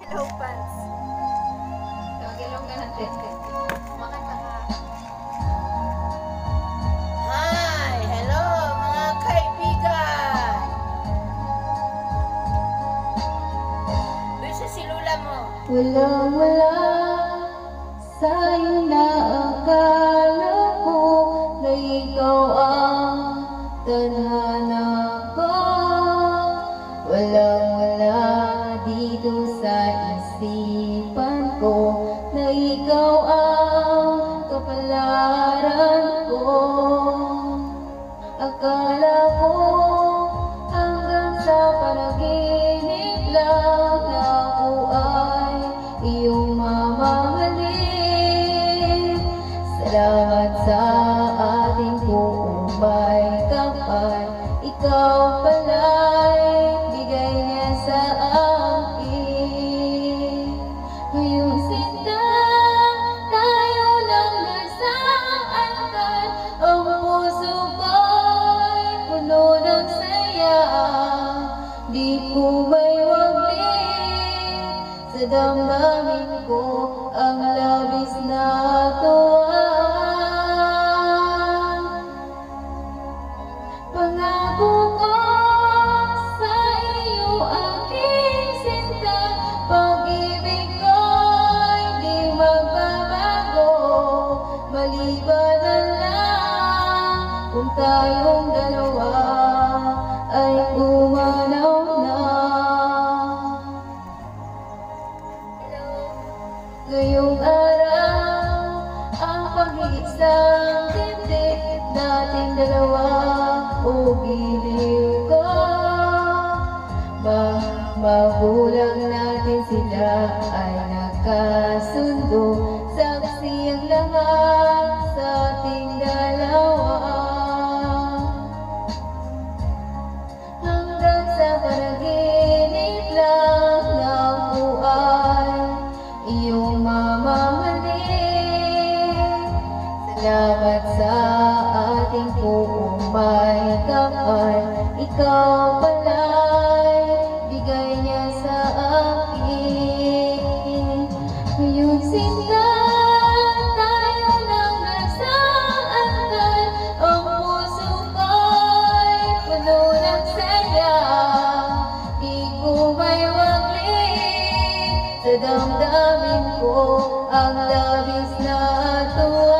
No pants. Tawagilong ka natin. Makanta ka. Hi! Hello mga kaibigan! Bisa si Lula mo. Walang-wala sa'yo na akala ko na ikaw ang tadhana ko. Walang-wala dito sa isipan ko na ikaw ang kapalaran ko. Akala ko hanggang sa panaginip lang na ako ay iyong mamahalin. Salamat sa ating buong may kapal, ikaw pala'y bigay niya sa akin. Ngayong sinta, tayo lang nasaantan, ang puso ko'y puno ng saya. Di ko may waglit sa damdamin ko ang labis na tuwa. Pangako ko sa iyo aking sinta, pag-ibig ko'y di magbabago. Maliban lang kung tayong dalawa ay umanaw na. Ngayong araw ang pag-iisang dibdib nating dalawa o giliw ko. Magulang natin sila ay nakasundo, saksi ang lahat sa ating dalawa. Hanggang sa panaginip lang na ako ay iyong mamahalin. Salamat sa ating buong may kapal, ikaw pala'y bigay niya sa akin. Ngayong sinta, tayo lang nasaantan, ang puso ko'y puno ng saya. Di ko may waglit sa damdamin ko ang labis na tuwa.